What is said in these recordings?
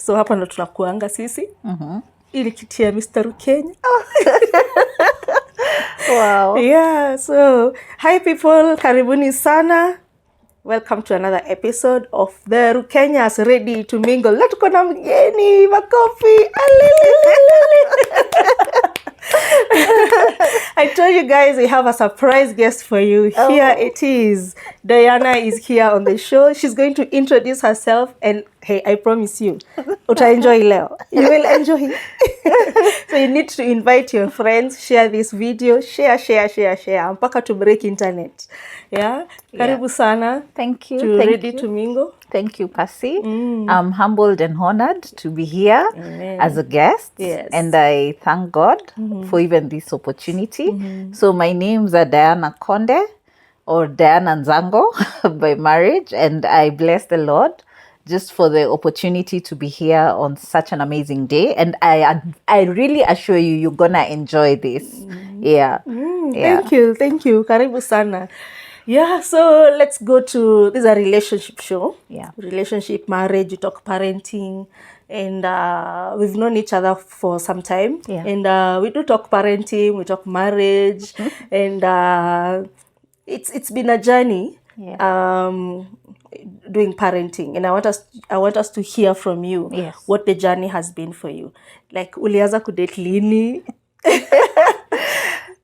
So hapa ndo tunakuanga sisi. Ili kitia Mr. Kenya. Wow. Yeah, so hi people, karibuni sana. Welcome to another episode of the Rukenyas Ready to Mingle. Leo tuko na mgeni, makofi. I told you guys we have a surprise guest for you. Here it is. Diana is here on the show. She's going to introduce herself and hey, I promise you, uta-enjoy leo. You will enjoy. So you need to invite your friends, share this video, share. Mpaka to break internet. Yeah? Karibu sana. Thank you. Ready to mingle. Thank you, Percy. I'm humbled and honored to be here as a guest. Yes. And I thank God for even this opportunity. So my name's Diana Konde or Diana Nzango by marriage. And I bless the Lord just for the opportunity to be here on such an amazing day. And I really assure you, you're going to enjoy this. Yeah. Thank you. Karibu sana. Yeah, so let's go to, this is a relationship show. Yeah. Relationship, marriage, we talk parenting. And we've known each other for some time. Yeah. And we do talk parenting, we talk marriage. And it's been a journey. Yeah. Doing parenting, and I want us to hear from you. Yes. What the journey has been for you. Like ulianza kudate lini?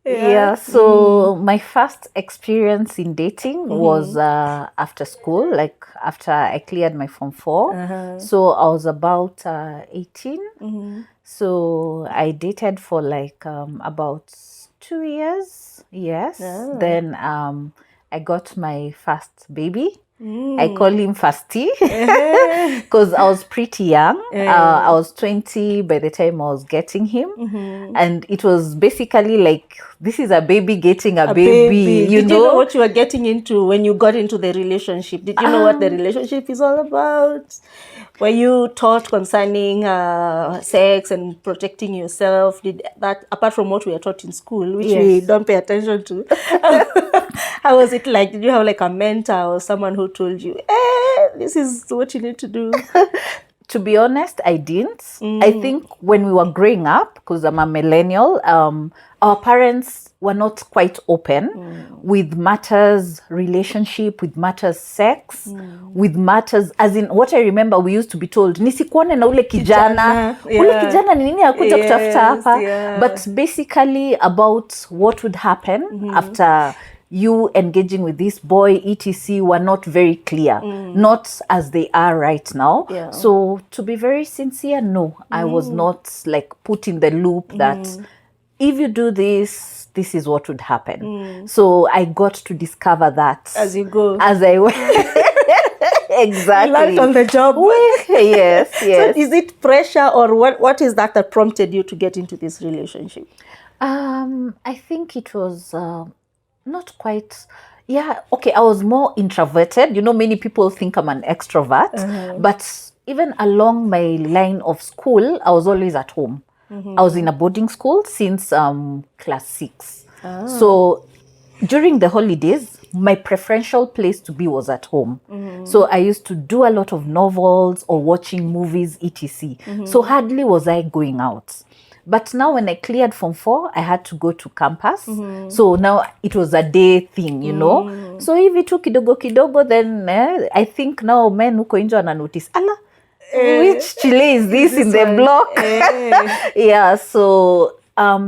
Yeah, so my first experience in dating was after school, like after I cleared my Form 4. So I was about 18. So I dated for like about 2 years. Yes. Then I got my first baby. I call him Fasty because I was pretty young. I was 20 by the time I was getting him. And it was basically like, this is a baby getting a baby. Did you know what you were getting into when you got into the relationship? Did you know what the relationship is all about? Were you taught concerning sex and protecting yourself? Did that, apart from what we were taught in school, which we don't pay attention to? How was it like? Did you have like a mentor or someone who told you, this is what you need to do? To be honest, I didn't. I think when we were growing up, because I'm a millennial, our parents were not quite open with matters relationship, with matters sex, with matters, as in what I remember, we used to be told, nisikuone na ule kijana. Ule kijana ni nini akuja kutafuta hapa? But basically about what would happen after you engaging with this boy, etc., were not very clear, not as they are right now. So to be very sincere, no, I was not like put in the loop that if you do this, this is what would happen. So I got to discover that as you go, as I went. Exactly. You learned on the job. Yes. So is it pressure or what is that prompted you to get into this relationship? I think it was not quite. Yeah, okay, I was more introverted. You know, many people think I'm an extrovert, but even along my line of school, I was always at home. I was in a boarding school since class 6. So during the holidays, my preferential place to be was at home. So I used to do a lot of novels or watching movies, etc. So hardly was I going out. But now when I cleared Form 4, I had to go to campus. So now it was a day thing, you know. So if it took kidogo, then I think now men who go into notice, Allah, which Chile is this in the block? Yeah, so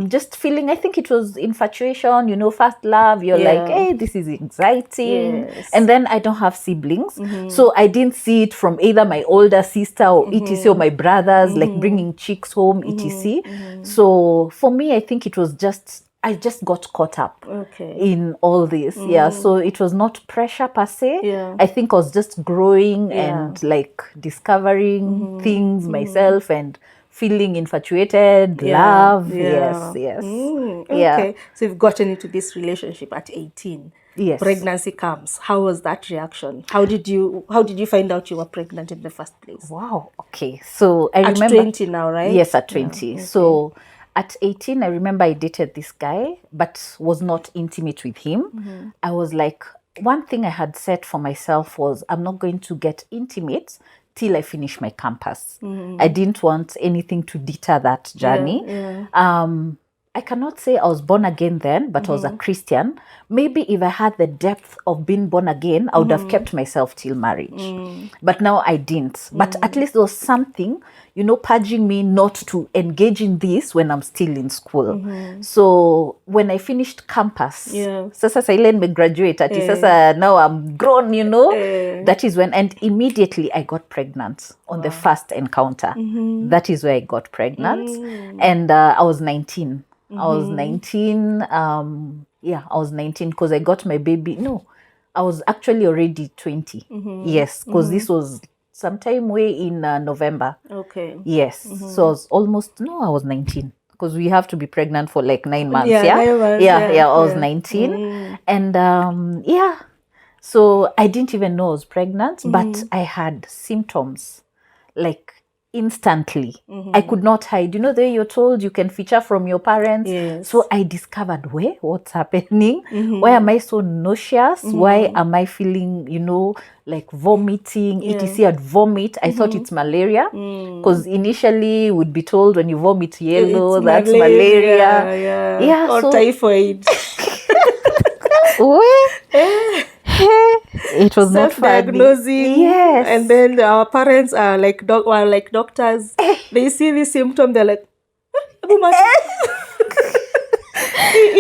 just feeling, I think it was infatuation, you know, first love. You're like, hey, this is exciting. And then I don't have siblings. So I didn't see it from either my older sister or etc. or my brothers, like bringing chicks home, etc. So for me, I think it was just, I just got caught up in all this. So it was not pressure per se. I think I was just growing and like discovering things myself and feeling infatuated, love. Yes. Okay. So you've gotten into this relationship at 18. Yes. Pregnancy comes. How was that reaction? How did you find out you were pregnant in the first place? Wow. Okay. So I remember at 20 now, right? Yes, at 20. So at 18, I remember I dated this guy, but was not intimate with him. I was like, one thing I had set for myself was I'm not going to get intimate till I finish my campus. I didn't want anything to deter that journey. I cannot say I was born again then, but I was a Christian. Maybe if I had the depth of being born again, I would have kept myself till marriage. But now I didn't. But at least there was something, purging me not to engage in this when I'm still in school. So when I finished campus, sasa sa ile graduate, sasa now I'm grown, that is when, and immediately I got pregnant on the first encounter. That is where I got pregnant. And I was 19. I was 19. I was 19 because I got my baby. No, I was actually already 20. Yes, because this was sometime way in November. Okay. Yes. So I was I was 19 because we have to be pregnant for like 9 months. 9 months, I was 19. And so I didn't even know I was pregnant, but I had symptoms like instantly. I could not hide. The way you're told you can feature from your parents. Yes. So I discovered what's happening. Why am I so nauseous? Why am I feeling, like vomiting, etc. I'd vomit. I thought it's malaria because initially would be told when you vomit yellow, that's malaria. Or typhoid. It was not self-diagnosing. Yes. And then our parents are like doctors. They see this symptom, they're like,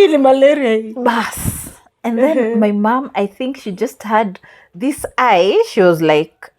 malaria. Bas. And then my mom, I think she just had this eye. She was like,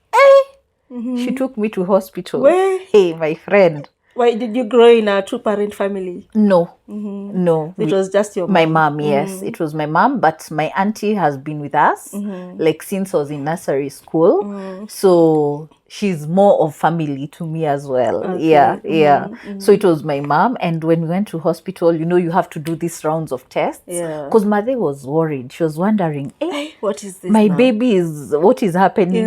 She took me to hospital. Where? Hey, my friend. Why did you grow in a two-parent family? No, no. It was just your mom. My mom, yes. It was my mom, but my auntie has been with us like since I was in nursery school. So she's more of family to me as well. Okay. So it was my mom. And when we went to hospital, you have to do these rounds of tests. Because Mother was worried. She was wondering, hey, what is this my now? baby what is happening?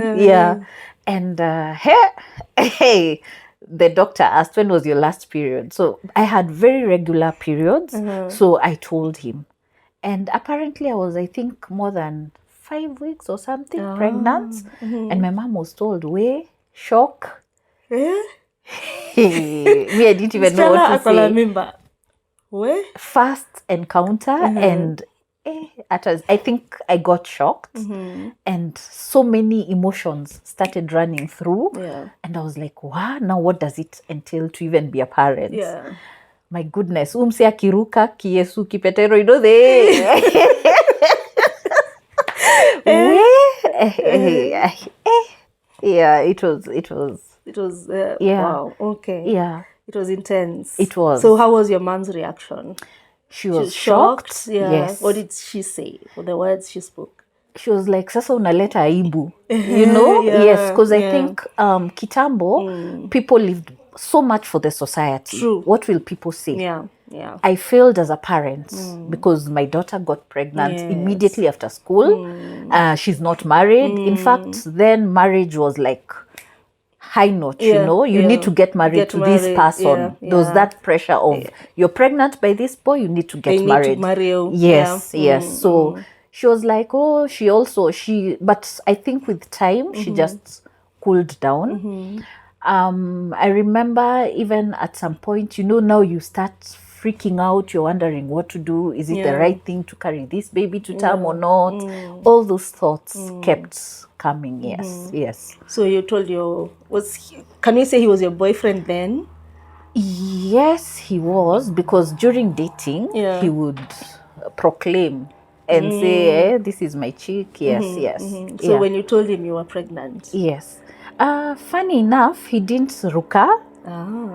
And hey, the doctor asked, when was your last period? So I had very regular periods. So I told him. And apparently I was, I think, more than 5 weeks or something pregnant. And my mom was told, shock. Me, I didn't even know what to say. First encounter and I think I got shocked and so many emotions started running through and I was like, wow, now what does it entail to even be a parent? My goodness, umse akiruka kiesu kipetero, it was wow, okay. It was intense. It was. So how was your mom's reaction? She was shocked. Yes. What did she say? For the words she spoke? She was like, sasa unaleta aibu. Yes, because I think kitambo, people lived so much for the society. True. What will people say? Yeah. I failed as a parent because my daughter got pregnant immediately after school. She's not married. In fact, then marriage was like high note, you need to get married to this person. There was that pressure of you're pregnant by this boy, you need to get married. Yes. So she was like, but I think with time she just cooled down. I remember even at some point, now you start freaking out, you're wondering what to do. Is it the right thing to carry this baby to term or not? All those thoughts kept coming. Yes. So you told can we say he was your boyfriend then? Yes, he was, because during dating he would proclaim and say, this is my chick. Yes. So when you told him you were pregnant? Yes. Funny enough, he didn't ruka.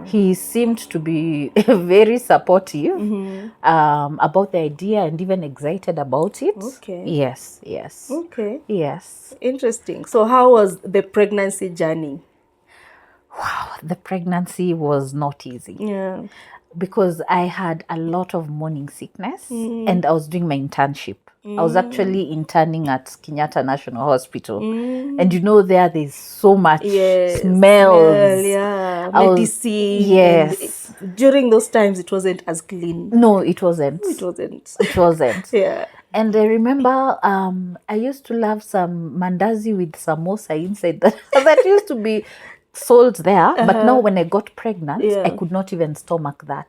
He seemed to be very supportive about the idea and even excited about it. Okay. Yes. Okay. Yes. Interesting. So how was the pregnancy journey? Wow, the pregnancy was not easy. Yeah. Because I had a lot of morning sickness and I was doing my internship. I was actually interning at Kenyatta National Hospital. And there's so much smells. Medicine. Yes. During those times, it wasn't as clean. No, it wasn't. It wasn't. It wasn't. Yeah. And I remember I used to love some mandazi with samosa inside that used to be sold there. But now when I got pregnant, I could not even stomach that.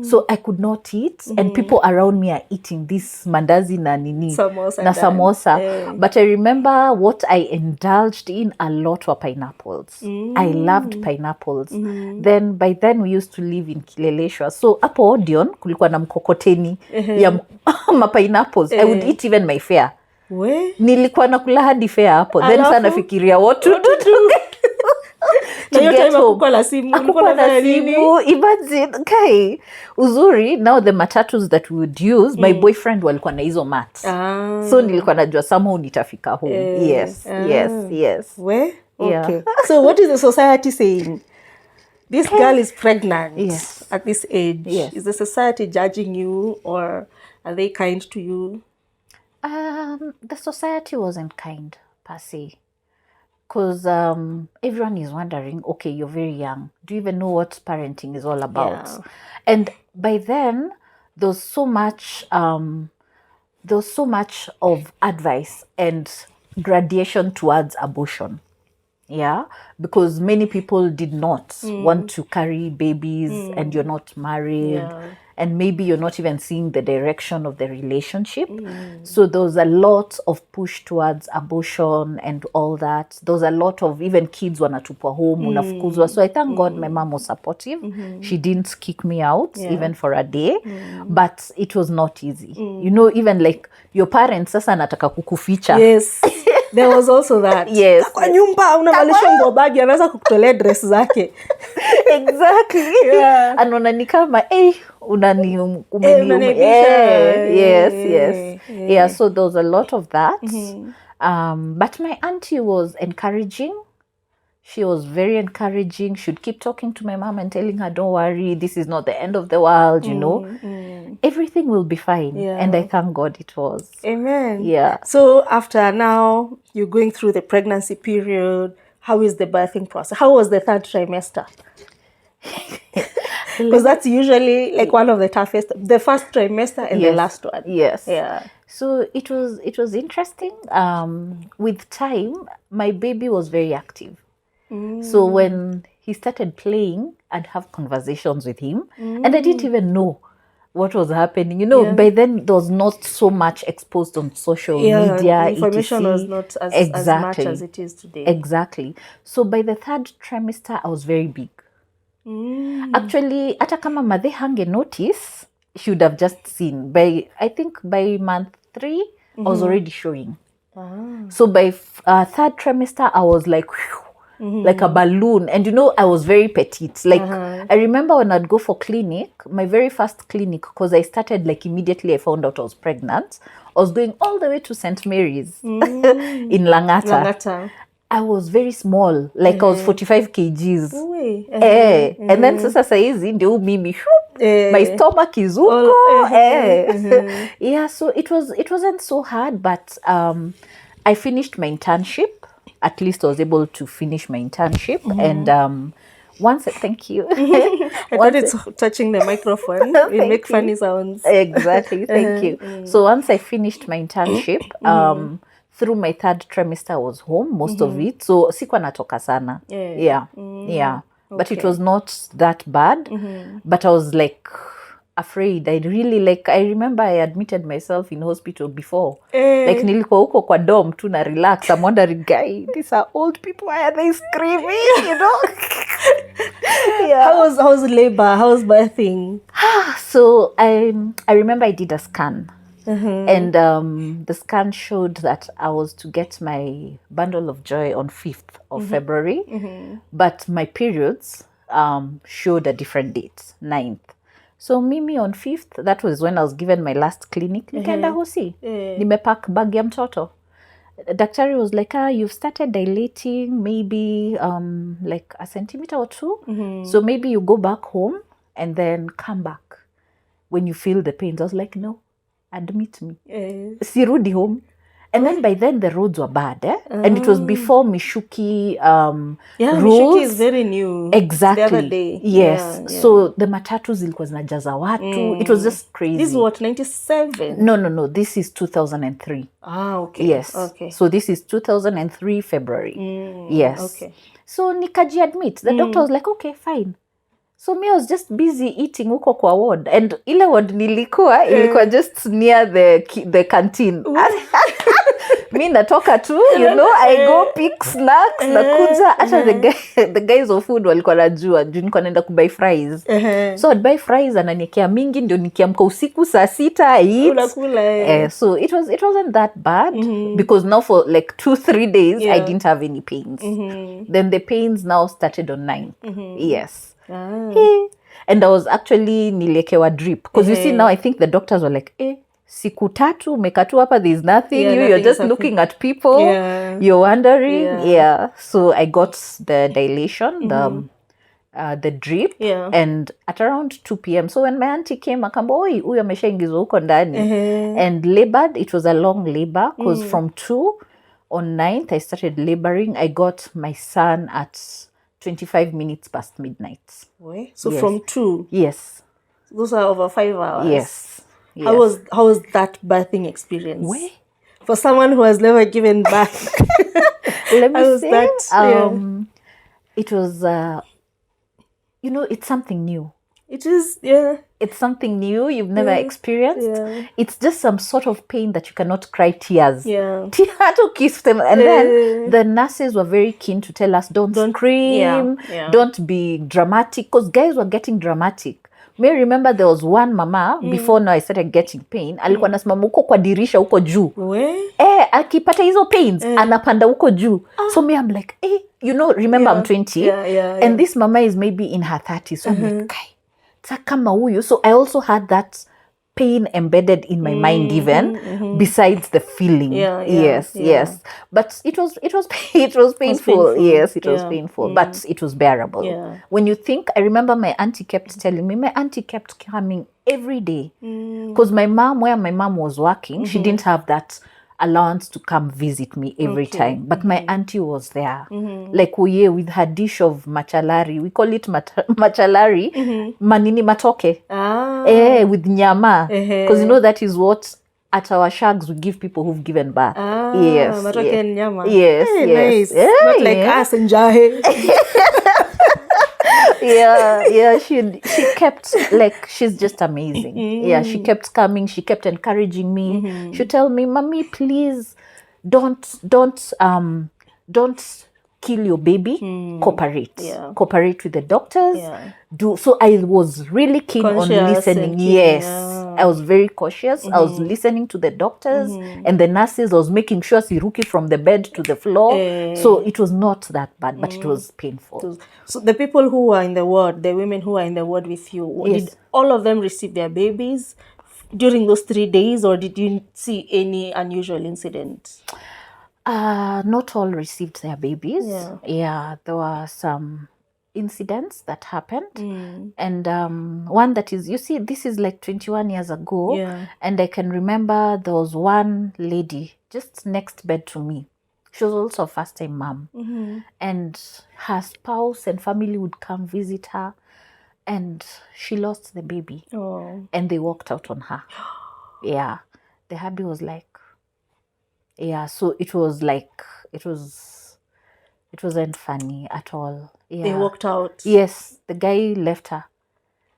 So I could not eat. And people around me are eating this mandazi na nini. Samosa. But I remember what I indulged in a lot were pineapples. I loved pineapples. Then by then we used to live in Kileleshwa. So hapo Odeon kulikuwa na mkokoteni ya pineapples. I would eat even my fare. Nilikuwa nakula hadi fare hapo. Then sana fikiria what to do. Na hiyo time hakukuwa na simu. Imagine, okay. Uzuri, now the matatus that we would use, my boyfriend walikuwa na hizo mats. So nilikuwa najua somehow nitafika home. Yes. Okay. Yeah. So what is the society saying? This girl is pregnant at this age. Yes. Is the society judging you, or are they kind to you? The society wasn't kind per se. Because everyone is wondering, okay, you're very young. Do you even know what parenting is all about? Yeah. And by then, there was so much of advice and gradation towards abortion. Yeah, because many people did not want to carry babies and you're not married. And maybe you're not even seeing the direction of the relationship. So there was a lot of push towards abortion and all that. There was a lot of even kids wanatupwa home, unafukuzwa. So I thank God my mom was supportive. She didn't kick me out even for a day. But it was not easy. You know, even like your parents sasa anataka kukuficha. Yes. There was also that. Yes. Kwa nyumba unavalisha nguo bagi anaweza kukutolea dress zake. Exactly. Yeah. Anaona ni kama yes. So there was a lot of that. But my auntie was encouraging. She was very encouraging. She'd keep talking to my mom and telling her, don't worry, this is not the end of the world, you know. Everything will be fine. And I thank God it was. Amen. Yeah. So after now, you're going through the pregnancy period. How is the birthing process? How was the third trimester? Because that's usually like one of the toughest, the first trimester and the last one. Yes. Yeah. So it was interesting. With time, my baby was very active. So when he started playing, I'd have conversations with him, and I didn't even know what was happening. You know, by then there was not so much exposed on social media. Information was not as much as it is today. Exactly. So by the third trimester, I was very big. Actually, hata kama madhe hange notice, she would have just seen. I think by month 3, I was already showing. So by third trimester, I was like, like a balloon. And you know, I was very petite. Like, I remember when I'd go for clinic, my very first clinic, because I started like immediately I found out I was pregnant. I was going all the way to St. Mary's in Langata. I was very small, like I was 45 kgs. And then sasa saizi ndio mimi my stomach is uko. Yeah, so it wasn't so hard, but I finished my internship. At least I was able to finish my internship. And thank you. I thought it's touching the microphone. We make funny sounds. Exactly, thank you. So once I finished my internship, through my third trimester, I was home most of it. So sikuwa natoka sana. Yeah. But it was not that bad. But I was like afraid. I remember I admitted myself in hospital before. Like nilikuwa huko kwa dorm tu na relax. I'm wondering, guy, these are old people. Why are they screaming? You know? How's labor? How's birthing? So I remember I did a scan. And the scan showed that I was to get my bundle of joy on 5th of February, but my periods showed a different date, 9th. So mimi on 5th, that was when I was given my last clinic. Nikaenda hosi, nimepack bag ya mtoto. Daktari was like, you've started dilating maybe like a centimeter or 2. So maybe you go back home and then come back when you feel the pains. I was like, no. Admit me. Sirudi home. And then by then the roads were bad, and it was before Mishuki Yeah, rules. Mishuki is very new. Exactly. The other day. Yes. Yeah. So the matatu zilikuwa zinajaza watu. It was just crazy. This is what, 97? No. This is 2003. Okay. Yes. Okay. So this is 2003 February. Yes. Okay. So nikajiadmit. The doctor was like, okay, fine. So me, I was just busy eating huko kwa ward. And ile ward ilikuwa just near the canteen. Mi natoka tu, I go pick snacks, nakuja. Hata the guys of food walikuwa najua, juu nilikuwa naenda kubuy fries. So I'd buy fries, ananiekea mingi, ndio nikiamka usiku saa 6, I eat. So it wasn't that bad, because now for like 2-3 days, I didn't have any pains. Then the pains now started on 9th. Yes. And I was actually niliekewa drip. Because you see now, I think the doctors were like, siku 3 umekatu hapa, there's nothing. You're just looking at people. You're wondering. So I got the dilation, the drip, and at around 2 p.m. So when my auntie came, akamba, oi, huyu ameshaingizwa huko ndani. And labored, it was a long labor, because from 2 on 9th, I started laboring. I got my son at 25 minutes past midnight. So from 2? Yes. Those are over 5 hours? Yes. How was that birthing experience? For someone who has never given birth. Let me say, it was, it's something new. It is, It's something new you've never experienced. It's just some sort of pain that you cannot cry tears. To kiss them. And then the nurses were very keen to tell us, don't scream, don't be dramatic, because guys were getting dramatic. May remember there was one mama, before now I started getting pain, alikuwa nasimama huko kwa dirisha huko juu. Akipata hizo pains, anapanda huko juu. So me, I'm like, remember I'm 20, and this mama is maybe in her 30s. So I'm like, kama huyu. So I also had that pain embedded in my mind, even besides the feeling. Yes. But it was painful. Yes, it was painful, but it was bearable. When you think, I remember my auntie kept telling me, my auntie kept coming every day, because where my mom was working, she didn't have that allowance to come visit me every time, but my auntie was there, like with her dish of machalari. We call it machalari, manini matoke, with nyama, because that is what at our shags we give people who've given birth. Matoke and nyama. Yes. Nice. Not like us and jahe. She kept, like, she's just amazing. She kept coming, she kept encouraging me. She'd tell me, mommy, please don't kill your baby. Cooperate with the doctors. So I was really keen on listening. I was very cautious. I was listening to the doctors and the nurses. I was making sure siruki from the bed to the floor. So it was not that bad, but it was painful. So the people who were in the ward, the women who were in the ward with you, did all of them receive their babies during those 3 days, or did you see any unusual incident? Not all received their babies. There were some incidents that happened, and one that is, you see, this is like 21 years ago, and I can remember there was one lady just next bed to me. She was also a first-time mom, and her spouse and family would come visit her, and she lost the baby, and they walked out on her. The hubby was like, so it was like, it wasn't funny at all. They walked out. Yes, the guy left her.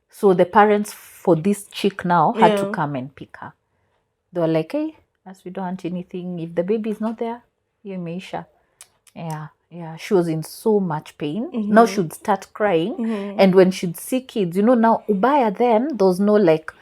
So the parents for this chick now had to come and pick her. They were like, hey, as we don't want anything, if the baby is not there, you meisha. She was in so much pain. Now she would start crying. And when she'd see kids, now ubaya then, there was no like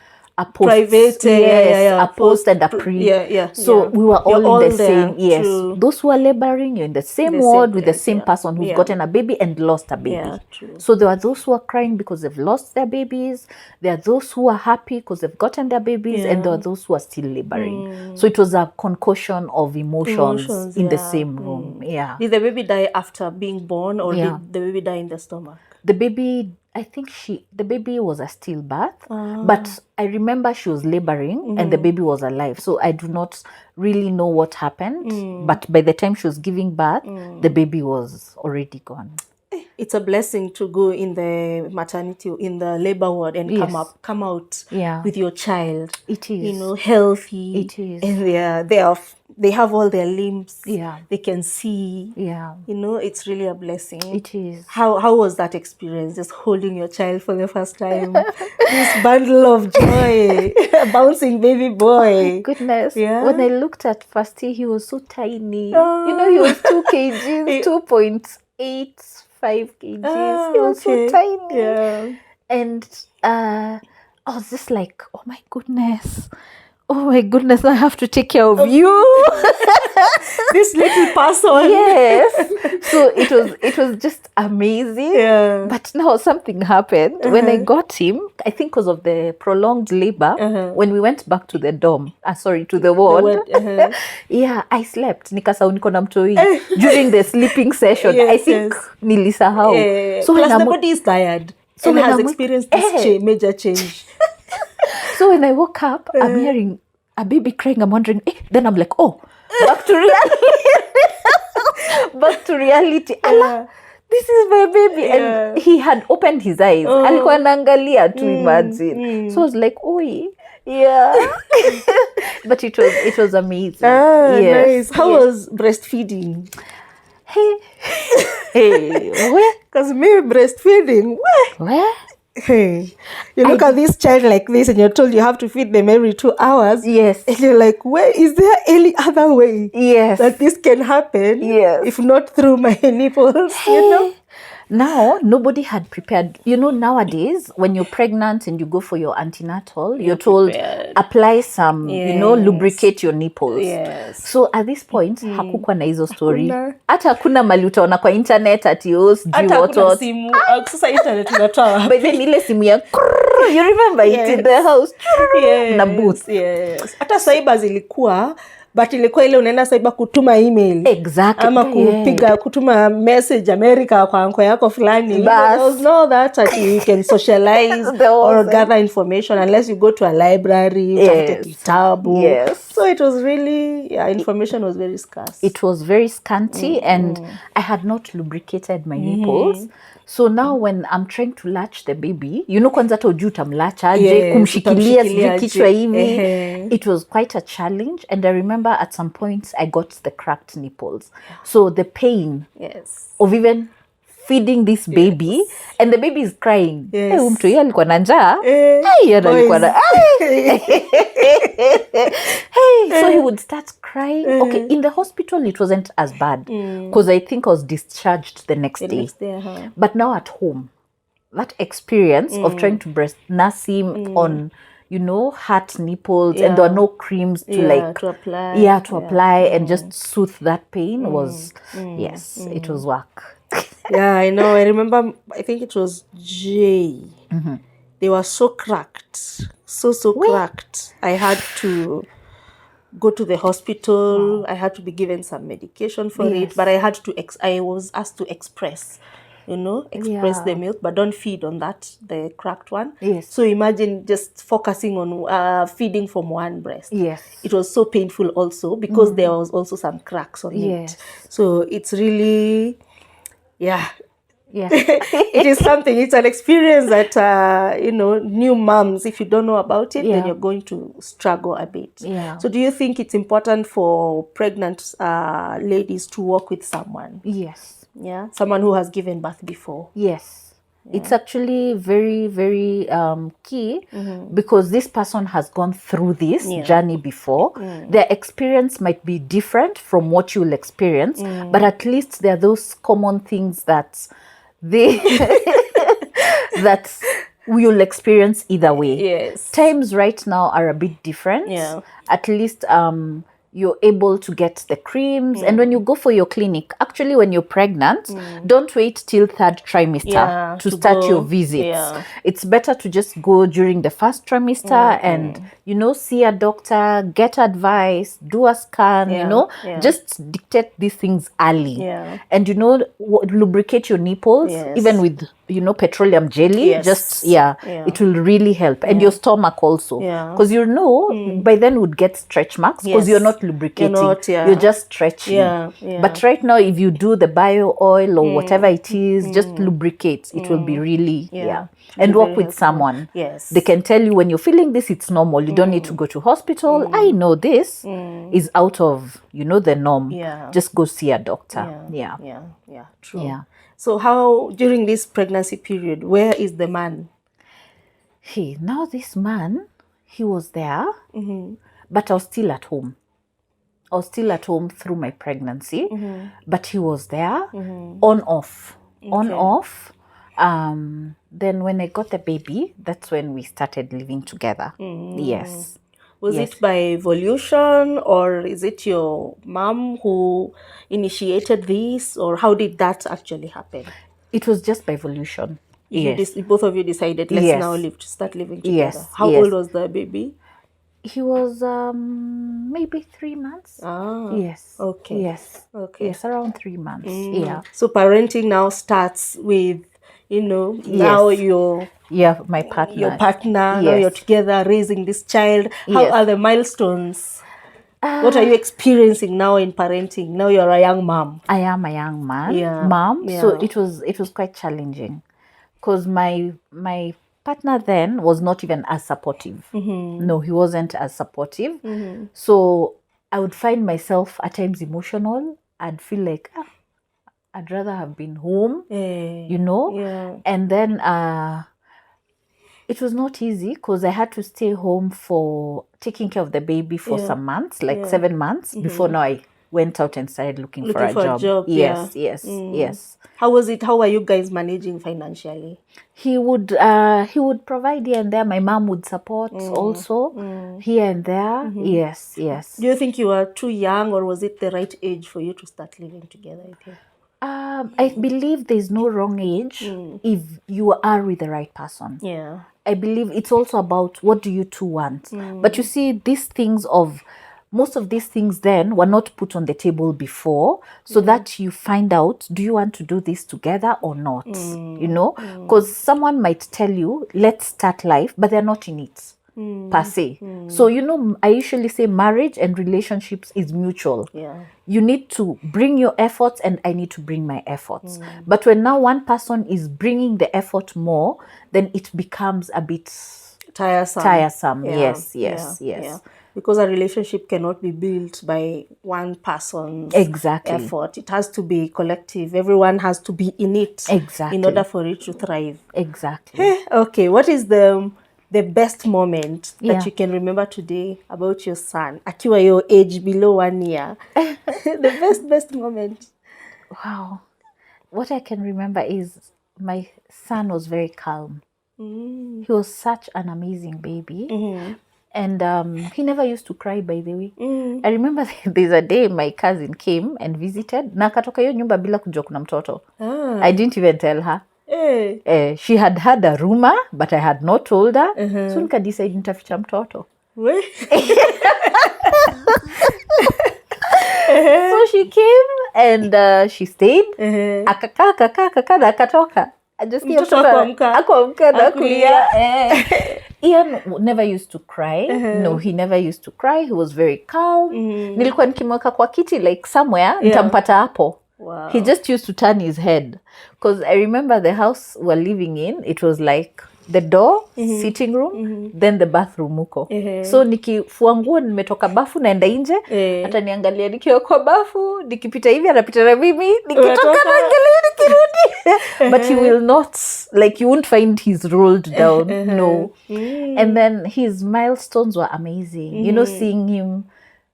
a post, private, a post and a pre. So we were all in the same. True. Those who are laboring, you're in the same ward with the same person who's gotten a baby and lost a baby. So there are those who are crying because they've lost their babies. There are those who are happy because they've gotten their babies, and there are those who are still laboring. So it was a concoction of emotions in the same room. Did the baby die after being born, or did the baby die in the stomach? The baby I think the baby was a stillbirth, but I remember she was laboring and the baby was alive. So I do not really know what happened. But by the time she was giving birth, the baby was already gone. It's a blessing to go in the maternity, in the labor ward, and come out with your child. It is. You know, healthy. It is. And they have all their limbs. Yeah. They can see. Yeah. You know, it's really a blessing. It is. How was that experience? Just holding your child for the first time. This bundle of joy. Bouncing baby boy. Oh, goodness. Yeah. When I looked at Fasti, he was so tiny. You know, he was 2 kgs, 2.85 kgs. He was so tiny. Yeah. And I was just like, oh my goodness, I have to take care of you. This little person. Yes. So it was just amazing. Yeah. But now something happened. When I got him, I think because of the prolonged labor, when we went back to the to the ward. Yeah, I slept. Nikasahau niko na mtoi during the sleeping session. Yes, I think nilisahau. So plus the body is tired. So and has experienced this major change. So when I woke up, I'm hearing a baby crying. I'm wondering, then I'm like, oh, back to reality. Back to reality. Allah, this is my baby. And he had opened his eyes. Alikuwa anaangalia to imagine. So I was like, oi. Yeah. But it was amazing. Nice. How was breastfeeding? Hey, where? Because me breastfeeding, Where? Hey, you look at this child like this and you're told you have to feed them every 2 hours. Yes. And you're like, where is there any other way that this can happen? Yes. If not through my nipples, you know? Now, nobody had prepared. You know, nowadays, when you're pregnant and you go for your antenatal, you're told, apply some, lubricate your nipples. Yes. So at this point, hakukuwa na hizo story. Hata hakuna mali utaona kwa internet ati hata hakuna simu. Sasa internet unatoa. But then ile simu ya you remember it in the house. Na booth. Yes. Hata saiba zilikuwa, but ilikuwa ile unaenda saiba kutuma email. Exactly. Ama kutuma message America kwa anko yako fulani. There was no that you can socialize or gather information unless you go to a library, utafute kitabu. Yes. So it was really, information was very scarce. It was very scanty and I had not lubricated my nipples. So now when I'm trying to latch the baby, kwanza hata ujui utamlacha aje, kumshikilia sijui kichwa hivi. It was quite a challenge, and I remember at some points I got the cracked nipples. So the pain of even feeding this baby and the baby is crying. Mtu yeye alikuwa na njaa. Alikuwa na so he would start crying. Okay, in the hospital it wasn't as bad because I think I was discharged the next day. But now at home, that experience of trying to breast nurse him on hard nipples and there were no creams to apply and just soothe that pain was it was work. Yeah, I know. I remember, I think it was Jay. They were so cracked. So cracked. I had to go to the hospital. I had to be given some medication for it. But I was asked to express the milk, but don't feed on the cracked one. Yes. So imagine just focusing on feeding from one breast. Yes. It was so painful also because there was also some cracks on it. So it's really... Yeah. It is something. It's an experience that, new moms, if you don't know about it, then you're going to struggle a bit. Yeah. So do you think it's important for pregnant ladies to work with someone? Yes. Yeah. Someone who has given birth before? Yes. It's actually very, very key because this person has gone through this journey before. Their experience might be different from what you'll experience, but at least there are those common things that that we'll experience either way. Yes. Times right now are a bit different. Yeah. At least you're able to get the creams. And when you go for your clinic, actually when you're pregnant, don't wait till 3rd trimester to start your visits. Yeah. It's better to just go during the 1st trimester and, see a doctor, get advice, do a scan, just dictate these things early. Yeah. And, lubricate your nipples, even with petroleum jelly. Yes. Just Yeah. it will really help. And your stomach also, Yeah. because by then you would get stretch marks, because Yes. you're not lubricating, You're you're just stretching. Yeah. But right now, if you do the bio oil or whatever it is, just lubricate, it will be really and work with someone. Yes. They can tell you when you're feeling this, it's normal. You don't need to go to hospital. I know this is out of the norm. Yeah. Just go see a doctor. Yeah. True. Yeah. So how, during this pregnancy period, where is the man? Now this man, he was there, but I was still at home. I was still at home through my pregnancy, but he was there, on off. Then when I got the baby, that's when we started living together. Yes. Was it by evolution, or is it your mom who initiated this, or how did that actually happen? It was just by evolution. Yes. Both of you decided, let's now start living together. Yes. How old was the baby? He was maybe 3 months. Yes. Okay. Yes. Okay. Yes, around 3 months. Yeah. So parenting now starts with, now my partner. Your partner, now you're together raising this child. How are the milestones? What are you experiencing now in parenting? Now you're a young mom. I am a young mom. So it was quite challenging, because my partner then was not even as supportive. No, he wasn't as supportive. So I would find myself at times emotional. I'd feel like I'd rather have been home, and then it was not easy, because I had to stay home for taking care of the baby for some months, like 7 months, before now I went out and started looking for a job. Yes. How was it? How are you guys managing financially? He would provide here and there. My mom would support also here and there. Yes. Do you think you were too young, or was it the right age for you to start living together with him? I believe there's no wrong age if you are with the right person. Yeah. I believe it's also about what do you two want. But you see, most of these things then were not put on the table before, so that you find out, do you want to do this together or not? Because someone might tell you, let's start life, but they're not in it per se. So, I usually say marriage and relationships is mutual. Yeah. You need to bring your efforts, and I need to bring my efforts. But when now one person is bringing the effort more, then it becomes a bit tiresome. Yes. Because a relationship cannot be built by one person's effort. It has to be collective. Everyone has to be in it in order for it to thrive. Exactly. Okay, what is the best moment that you can remember today about your son? Akiwa your age below 1 year. The best moment. Wow. What I can remember is my son was very calm. He was such an amazing baby. And he never used to cry, by the way. I remember there's a day my cousin came and visited. Na akatoka hiyo nyumba bila kujua kuna mtoto. I didn't even tell her. She had had a rumor, but I had not told her. So nika decide nitaficha mtoto. So she came and she stayed. Akaka na akatoka. I just akuamka na kulia. Ian never used to cry. No, he never used to cry. He was very calm. Nilikuwa nikimweka kwa kiti like somewhere, nitampata hapo. Wow. He just used to turn his head. Because I remember the house we're living in, it was like the door, sitting room, then the bathroom huko. So nikifua nguo nimetoka bafu naenda nje, ataniangalia nikiwa kwa bafu, nikipita hivi anapita na mimi, nikitoka naangalia nikirudi. But he will not, like you won't find he's rolled down. No. And then his milestones were amazing. Seeing him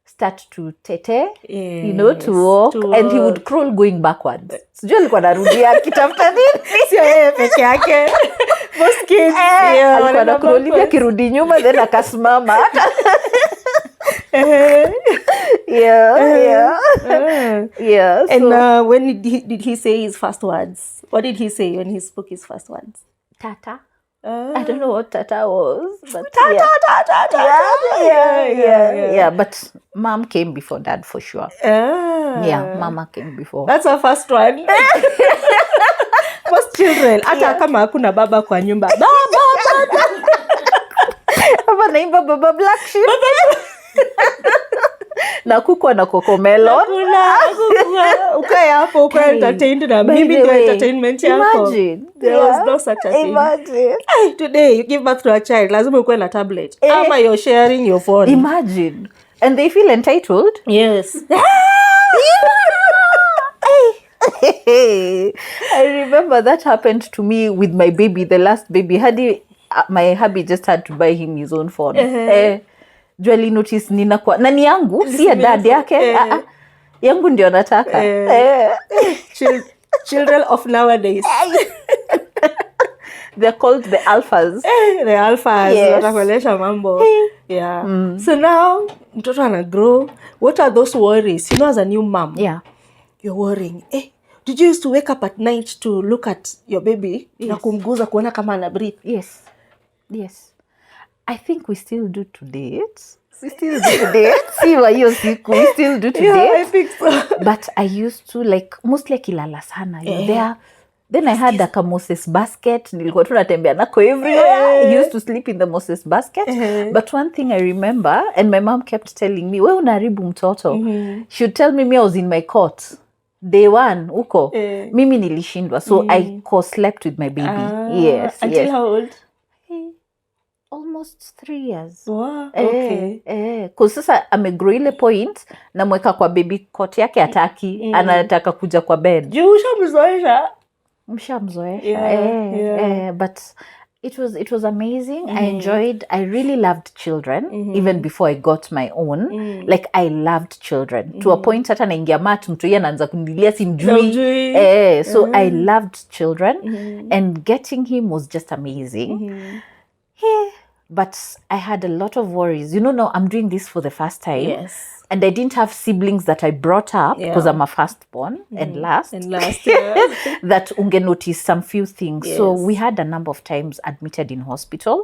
start to tete, to walk, and he would crawl going backwards. Sijui alikuwa anarudia akitafuta nini. Sio yeye peke yake. Most kids. Alikuwa anakroli akirudi nyuma, then akasimama. Yeah. And when did he say his first words? What did he say when he spoke his first words? Tata. I don't know what tata was, but yeah. But mom came before dad for sure. Yeah, mama came before. That's our first one. Most children hata kama hakuna baba kwa nyumba Hapa naimba baba black sheep na kukwa na kokomelo ukae hapo ukae entertained na mimi ndio entertainment yako. Imagine there was no such a thing. Imagine Today you give birth to a child lazima ukuwe na tablet ama you're sharing your phone. Imagine, and they feel entitled. Yes. I remember that happened to me with my baby, the last baby. My hubby just had to buy him his own phone. Juali notice nina kwa nani yangu si ya dad yake. Yangu ndio nataka. Children of nowadays. They're called the alphas. The alphas. Watakuelesha mambo. Yeah. So now mtoto ana grow. What are those worries? You know, as a new mom. Yeah. You're worrying. Did you used to wake up at night to look at your baby? Na kumguza kuona kama ana breathe? Yes. I think we still do to date. We still do to date. See what you see. We still do to date. Yeah, I think so. But I used to like mostly kilala sana. You're there. Then I had like a Moses basket. Nilikuwa tunatembea nako everywhere. I used to sleep in the Moses basket. But one thing I remember, and my mom kept telling me, wewe unaharibu mtoto. She would tell me I was in my court. Day one, uko. Mimi nilishindwa. So I co-slept with my baby. Yes. Until how old? Almost 3 years. Wow, okay. Because sasa amegrow ile point na mweka kwa baby cot yake ataki. Anataka kuja kwa bed. Juu ushamzoesha. Mshamzoesha. But it was amazing. I really loved children even before I got my own. Like I loved children to a point hata naingia mat mtu yeye anaanza kunilia simjui. So I loved children and getting him was just amazing. But I had a lot of worries. You know, now I'm doing this for the first time. Yes. And I didn't have siblings that I brought up because I'm a firstborn and last. That unge notice some few things. Yes. So we had a number of times admitted in hospital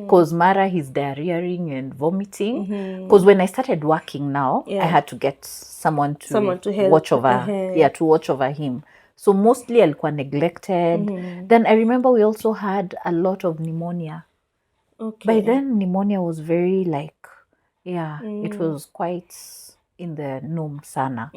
because Mara he's diarrheaing and vomiting. Because when I started working now, I had to get someone to help. Watch over. To watch over him. So mostly alikuwa neglected. Then I remember we also had a lot of pneumonia. Okay. By then, pneumonia was very it was quite in the norm sana.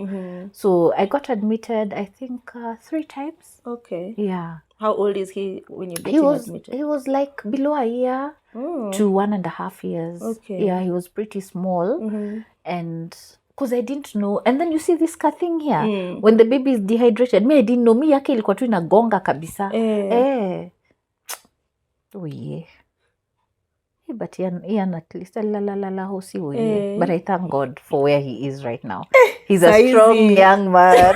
So I got admitted, I think 3 times. Okay. Yeah. How old is he when you got him admitted? He was like below a year to 1.5 years. Okay. Yeah, he was pretty small. And because I didn't know. And then you see this thing here. When the baby is dehydrated, I didn't know. Mi yake ilikuwa tu inagonga kabisa. Oh yeah. But Ian at least but I thank God for where he is right now. He's a strong young man.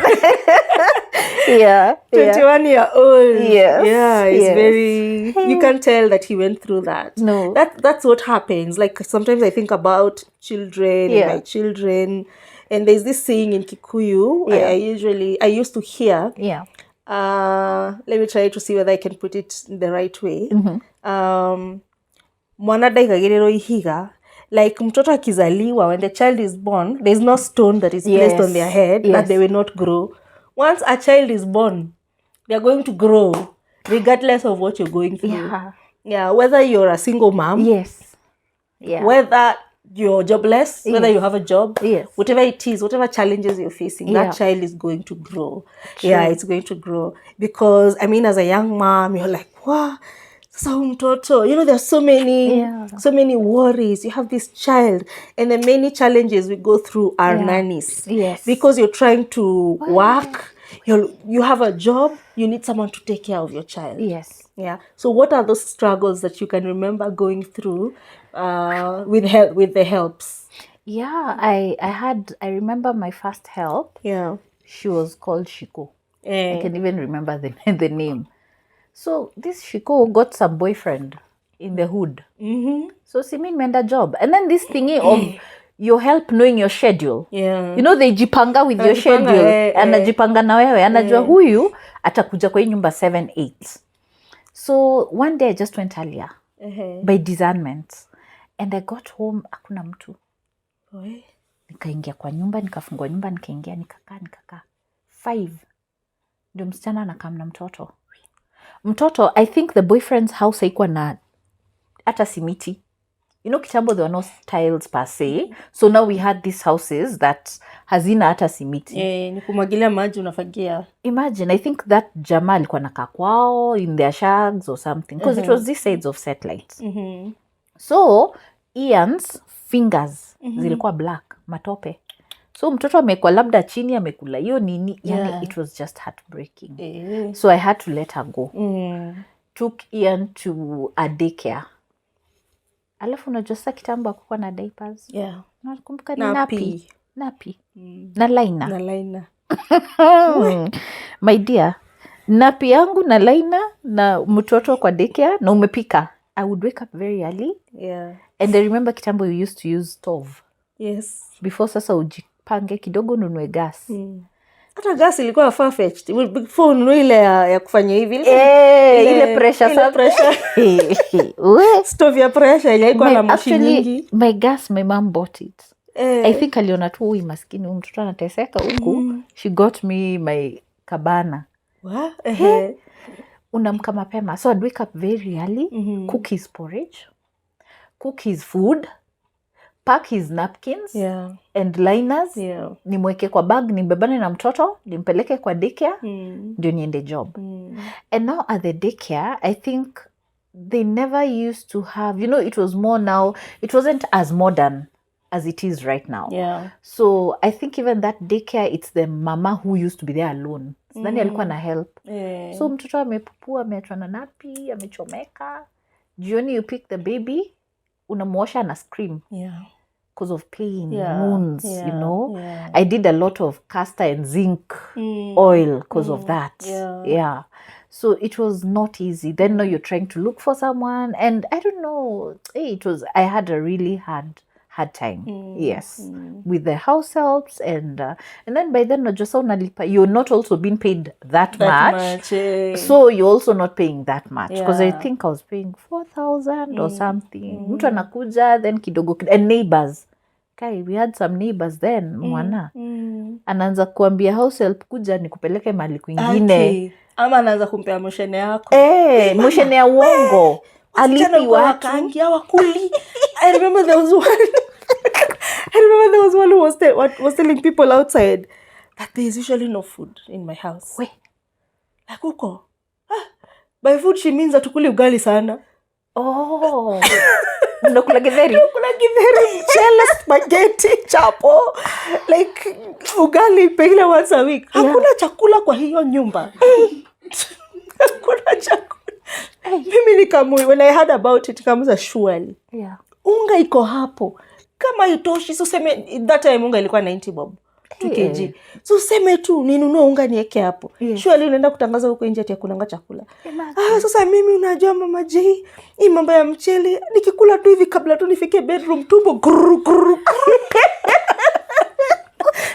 21-year-old. Yes. Yeah, he's very you can tell that he went through that. No. That's what happens. Like sometimes I think about children and my children, and there's this saying in Kikuyu I used to hear. Let me try to see whether I can put it in the right way. Mwana daikagiriro ihiga, like mtoto akizaliwa, when the child is born, there's no stone that is placed on their head that they will not grow. Once a child is born, they're going to grow regardless of what you're going through. Whether you're a single mom, whether you're jobless, whether you have a job, whatever it is, whatever challenges you're facing, that child is going to grow. It's going to grow. Because I mean, as a young mom, you're like, wow, so mtoto, you know, there's so many worries. You have this child, and the many challenges we go through are nannies. Because you're trying to work, you have a job, you need someone to take care of your child. So what are those struggles that you can remember going through with the helps? I remember my first help. She was called Shiko. I can even remember the name. So this Shiko got some boyfriend in the hood. So Simi made a job. And then this thingy of your help knowing your schedule. You know, they jipanga with your schedule. Anajipanga na wewe. Anajua huyu atakuja kwa hii nyumba 7-8. So one day I just went earlier by discernment. And I got home, hakuna mtu. Nikaingia kwa nyumba, nikafungua nyumba, nikaingia, nikakaa. 5. Ndio msichana anakaa na mtoto. mtoto, I think the boyfriend's house haikuwa na hata simiti. Kitambo there were no tiles per se. So now we had these houses that hazina hata simiti. Ni kumwagilia maji unafagia. Imagine, I think that jamaa alikuwa nakaa kwao in their shags or something. Because it was these sides of satellite. So, Ian's fingers zilikuwa black, matope. So mtoto amekuwa labda chini amekula hiyo nini, yani it was just heartbreaking. So I had to let her go. Took Ian to a daycare. Alafu unajua sasa kitambo hakukuwa na diapers. Nakumbuka ni napi. Na laina. My dear, napi yangu na laina na mtoto kwa daycare na umepika. I would wake up very early. And I remember kitambo you used to use stove. Yes. Before sasa ujipange kidogo nunue gas. Hata gas ilikuwa far-fetched. Before ununue ile ya kufanya hivi. Ile pressure. Stove ya pressure ile haikuwa na moshi nyingi. My gas, my mom bought it. I think aliona tu huyu maskini huyu mtoto anateseka huku. She got me my cabana. Unamka mapema. So I'd wake up very early, cook his porridge, cook his food, pack his napkins and liners. Nimweke kwa bag, nimbebane na mtoto, nimpeleke kwa daycare, ndio niende job. And now at the daycare, I think they never used to have, it was more now, it wasn't as modern as it is right now. So I think even that daycare, it's the mama who used to be there alone. Nani alikuwa na help. So mtoto amepupua, ameachwa na napi, amechomeka. Jioni you pick the baby, unamuosha na scream. Because of pain, wounds, I did a lot of castor and zinc oil because of that. So it was not easy. Then now you're trying to look for someone. And I don't know, I had a really hard time. With the house helps. And then by then, you're not also being paid that much. So you're also not paying that much. Because I think I was paying 4,000 or something. Mtu anakuja, then kidogo. And neighbors. We had some neighbors then, mwana. Anaanza kuambia house help kuja nikupeleke mahali kwingine. Ama anaanza kumpea moshene yako. Moshene ya uongo. Alipi watu. I remember there was one who was telling people outside that there is usually no food in my house. Like uko. By food she means atukuli ugali sana. Unakula githeri, mchele, spaghetti, chapo, like ugali pengine once a week. Hakuna chakula kwa hiyo nyumba. Hakuna chakula. Mimi nikamui, when I heard about it, nikamuza surely. Unga iko hapo. Kama itoshi, so seme, that time unga ilikuwa 90 bob. 2 kg. So seme tu, ninunue unga nieke hapo. Surely unaenda kutangaza huko nje ati hakunanga chakula. Sasa mimi unajua mama J, hii mambo ya mchele, nikikula tu hivi kabla tu nifike bedroom tumbo guru.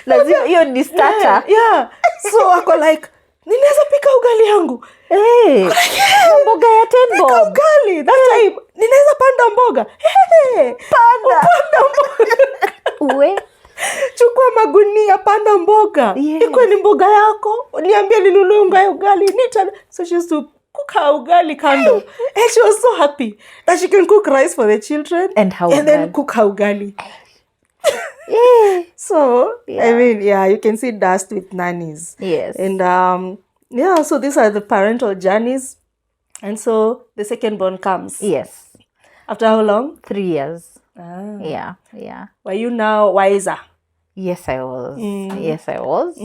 Lazima hiyo ni starter. So ako like, ninaweza pika ugali yangu. Mboga ya 10 bob. Ugali, that time, ninaweza panda mboga. Panda mboga. Chukua magunia, panda mboga. Iko ni mboga yako. Niambia ninunue unga ya ugali. So she used to cook her ugali kando. And she was so happy that she can cook rice for the children. And then cook her ugali. So, I mean, you can see dust with nannies. And so these are the parental journeys. And so the second born comes. After how long? 3 years. Were you now wiser? Yes, I was.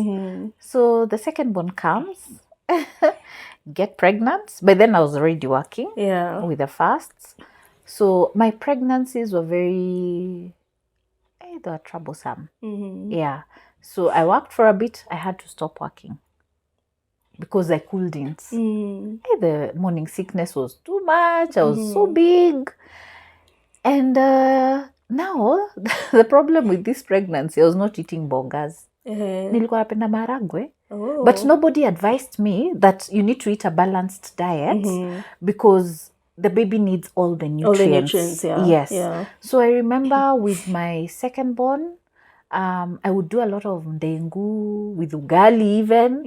So the second born comes, get pregnant. By then I was already working with the first. So my pregnancies were they were troublesome. So I worked for a bit. I had to stop working because I couldn't. The morning sickness was too much. I was so big. And now, the problem with this pregnancy, I was not eating bongas. Nilikuwa napenda maharagwe. But nobody advised me that you need to eat a balanced diet because the baby needs all the nutrients. So I remember with my second born, I would do a lot of ndengu with ugali even.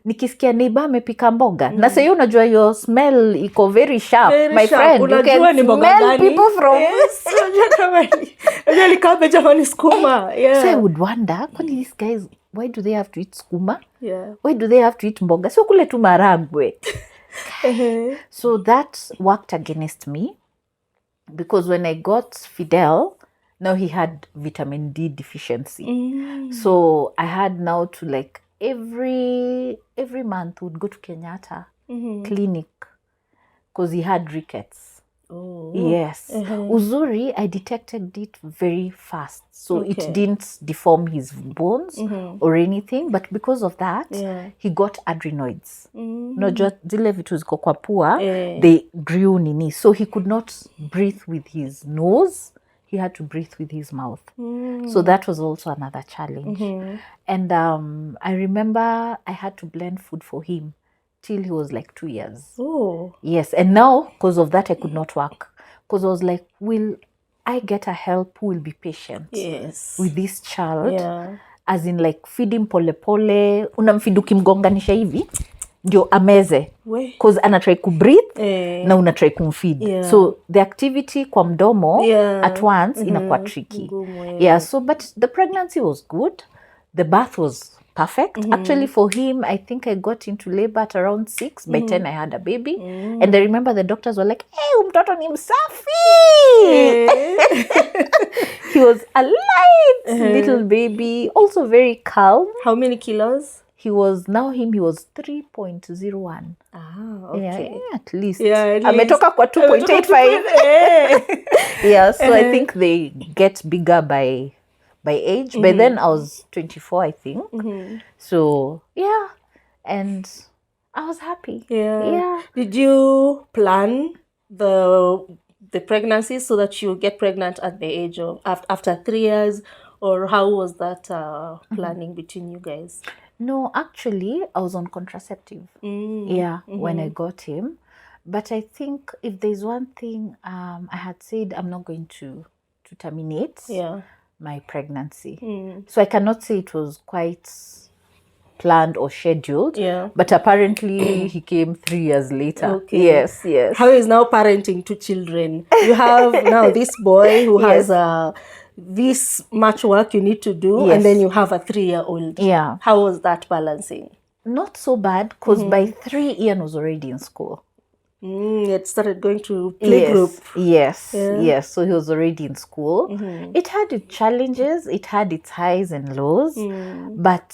Nikisikia neighbor amepika mboga. Na sasa unajua your smell iko very sharp. My friend, you can smell people from... Yes. Unajua kama jamani skuma. Yeah. So I would wonder, kwani these guys, why do they have to eat skuma? Yeah. Why do they have to eat mboga? So kule tu maragwe. So that worked against me. Because when I got Fidel, now he had vitamin D deficiency. So I had now to like every month would go to Kenyatta clinic because he had rickets. Oh. Yes. Uzuri, I detected it very fast. So it didn't deform his bones or anything. But because of that, he got adenoids. Unajua zile vitu ziko kwa pua, they grew nini. So he could not breathe with his nose. He had to breathe with his mouth. So that was also another challenge. And I remember I had to blend food for him till he was like 2 years. Oh. Yes. And now, because of that, I could not work. Because I was like, will I get a help who will be patient with this child? Yeah. As in like feed him pole pole. Unamfidu kimgonganisha hivi. Ndio ameze. Because anatry kubreathe na unatry kumfeed. So the activity kwa mdomo at once inakuwa tricky. Yeah, so but the pregnancy was good. The birth was perfect. Actually for him, I think I got into labor at around 6. By 10 I had a baby. And I remember the doctors were like, hey, mtoto ni msafi. He was a light little baby. Also very calm. How many kilos? He was 3.01. Ah, okay. Yeah, at least. Yeah, Ametoka kwa 2.85. Yeah, so I think they get bigger by age. By then I was 24, I think. So, yeah. And I was happy. Yeah. Did you plan the pregnancy so that you get pregnant at the age of after 3 years? Or how was that planning between you guys? No, actually, I was on contraceptive. When I got him. But I think if there's one thing I had said, I'm not going to terminate my pregnancy. So I cannot say it was quite planned or scheduled. But apparently he came 3 years later. Okay. Yes. How is now parenting 2 children? You have now this boy who has this much work you need to do, and then you have a 3-year-old. Yeah. How was that balancing? Not so bad, because by 3, Ian was already in school. It started going to playgroup. Yes. So he was already in school. It had its challenges, it had its highs and lows, but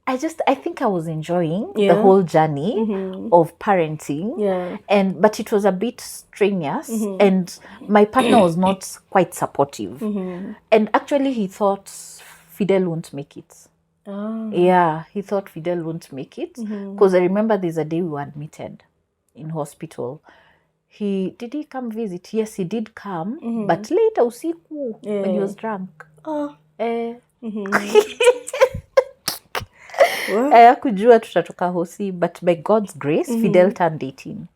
I think I was enjoying the whole journey of parenting. But it was a bit strenuous, and my partner was not quite supportive. And actually he thought Fidel won't make it. Yeah, he thought Fidel won't make it. Because I remember there's a day we were admitted in hospital. Did he come visit? Yes, he did come, but later usiku when he was drunk. Kujua tutatoka hosi, but by God's grace, Fidel turned 18.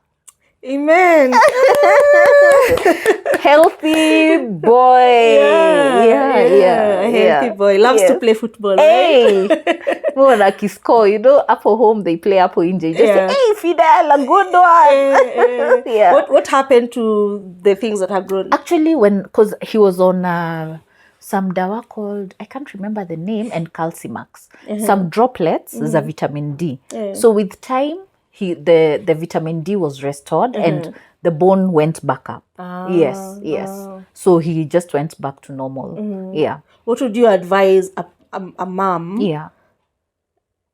Amen. Healthy boy. Yeah. Healthy boy. Loves to play football. Hey. More like his score, up home they play up injury. Just say, hey, Fidel, a good one. What happened to the things that have grown? Actually, because he was on some dawa called, I can't remember the name, and Calcimax. Some droplets, the vitamin D. So with time, the vitamin D was restored and the bone went back up. Yes. So he just went back to normal. Yeah. What would you advise a mom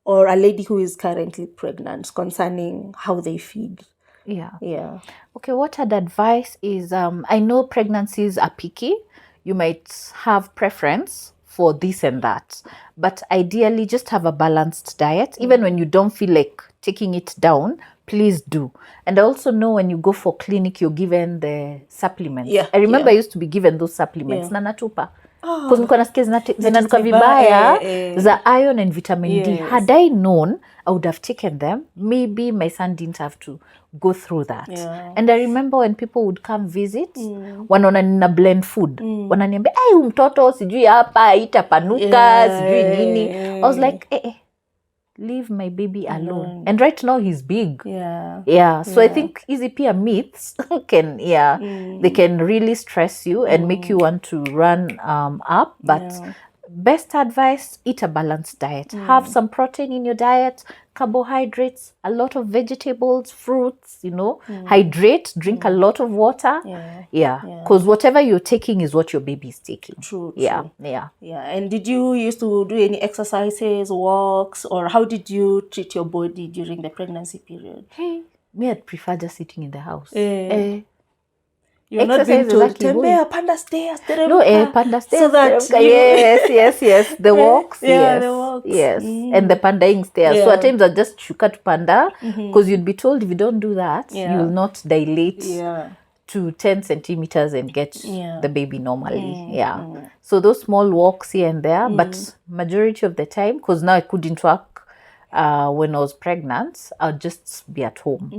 or a lady who is currently pregnant concerning how they feed? Yeah. Okay, what I'd advise is, I know pregnancies are picky. You might have preference for this and that, but ideally just have a balanced diet. Even when you don't feel like taking it down, please do. And I also know when you go for clinic, you're given the supplements. I remember I used to be given those supplements. Nanatupa. because nilikuwa nasikia zinanuka vibaya, vibaya za iron and vitamin D. Had I known, I would have taken them. Maybe my son didn't have to go through that. And I remember when people would come visit, wanaona nina blend food, wananiambia mtoto sijui hapa itapanuka, sijui nini. I was like, leave my baby alone. And right now he's big. So I think easy peer myths can they can really stress you and make you want to run up. But best advice, eat a balanced diet. Have some protein in your diet, carbohydrates, a lot of vegetables, fruits, hydrate, drink a lot of water. Because whatever you're taking is what your baby is taking. True. And did you used to do any exercises, walks, or how did you treat your body during the pregnancy period? Me, I'd prefer just sitting in the house. You're not being told, tembea, panda stairs, no, panda stairs, so that yes, the walks, the walks. And the pandaing stairs. So at times I just shuka to panda, because you'd be told if you don't do that, you will not dilate to 10 centimeters and get the baby normally. So those small walks here and there, but majority of the time, because now I couldn't work when I was pregnant, I'll just be at home.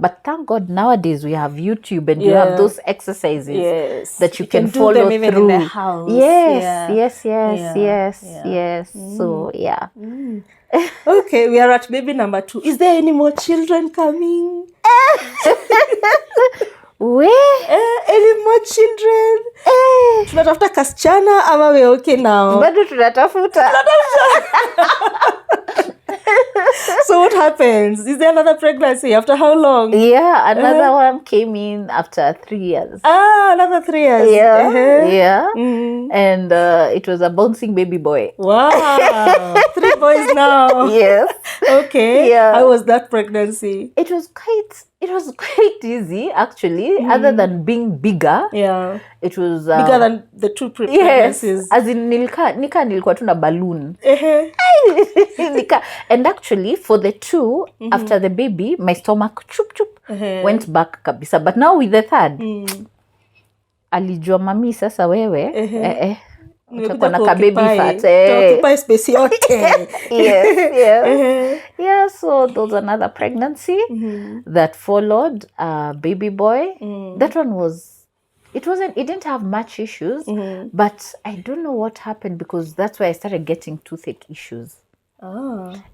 But thank God nowadays we have YouTube and you have those exercises that you can follow do them even through. In the house. Yes. So Okay, we are at baby number 2. Is there any more children coming? Any more children? Tunatafuta kasichana ama we okay now? Bado tunatafuta. So what happens? Is there another pregnancy? After how long? Another one came in after 3 years. Another 3 years. And it was a bouncing baby boy. Wow. 3 boys now. Yes. Okay. How was that pregnancy? It was quite easy actually, other than being bigger. It was bigger than the 2 pregnancies. As in nilikuwa tu na balloon. And actually for the 2 after the baby, my stomach went back kabisa. But now with the 3rd, alijua mami sasa wewe utakuwa na baby fat. Occupy space yote. So there was another pregnancy that followed, baby boy. That one it didn't have much issues, but I don't know what happened, because that's why I started getting toothache issues.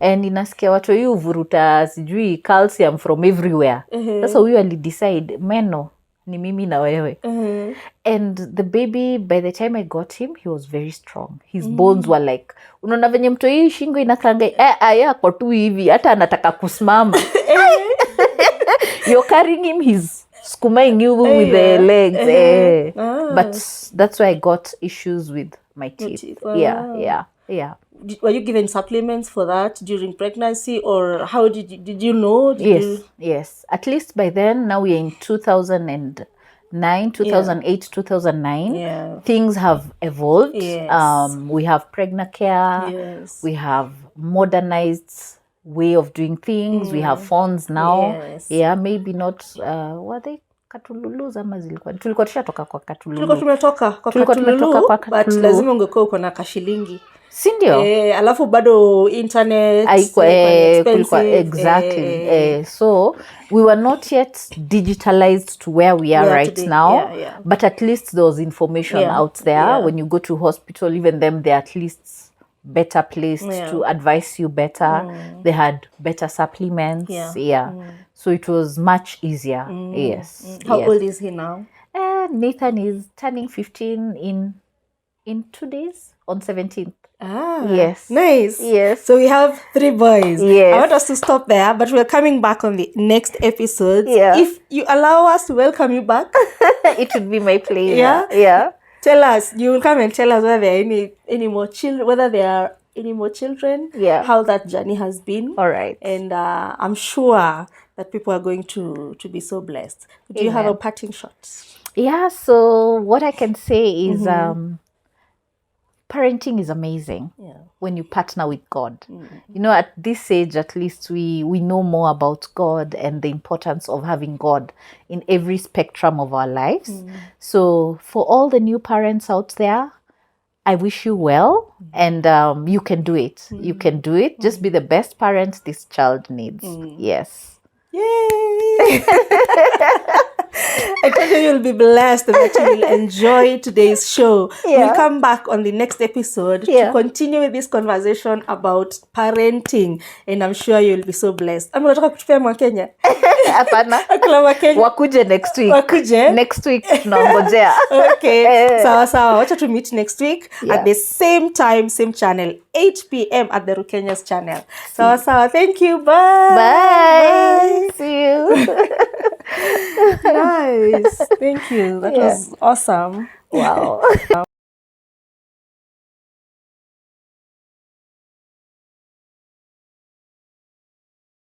And inasikia watu hiyo vuruta sijui calcium from everywhere. Sasa huyo alidecide meno ni mimi na wewe. And the baby, by the time I got him, he was very strong. His bones were like, unaona venye mtu hii shingo inakanga kwa tu hivi hata anataka kusimama. You're carrying him, he's skumaing you with the legs. But that's why I got issues with my teeth. Were you given supplements for that during pregnancy, or how did you know? Yes. At least by then, now we are in 2009, 2008, 2009. Things have evolved. We have pregnant care. We have modernized way of doing things. We have phones now. Maybe not what they katululu ama zilikuwa tulikuwa tushatoka kwa katululu. Tulikuwa tumetoka kwa katululu, but lazima ungekuwa uko na kashilingi. Si ndio? Alafu bado internet kulikuwa exactly. So we were not yet digitalized to where we are right today. Now. But at least there was information out there. When you go to hospital, even them, they're at least better placed to advise you better. They had better supplements. So it was much easier. How old is he now? Nathan is turning 15 in 2 days, on 17th. Nice. So we have 3 boys. I want us to stop there, but we're coming back on the next episode. If you allow us to welcome you back, it would be my pleasure. Tell us. You will come and tell us whether there are any more children, whether there are any more children. How that journey has been. All right. And I'm sure that people are going to be so blessed. Do you have a parting shot? So what I can say is parenting is amazing when you partner with God. You know, at this age, at least we know more about God and the importance of having God in every spectrum of our lives. So for all the new parents out there, I wish you well, and you can do it. You can do it. Just be the best parent this child needs. Yes. Yay! I told you you'll be blessed and that you will enjoy today's show. Yeah. We'll come back on the next episode to Yeah. continue with this conversation about parenting, and I'm sure you'll be so blessed. I'm unataka kutupea Mwakenya? Hapana. Akula Wakenya. Wakuje next week. Wakuje? Next week tunangojea. Okay. Sawa. Wacha to meet next week Yeah. at the same time, same channel, 8 p.m. at the Rukenya's channel. Sawa. Thank you. Bye. Bye. See you. Nice. Thank you. That was awesome. Wow.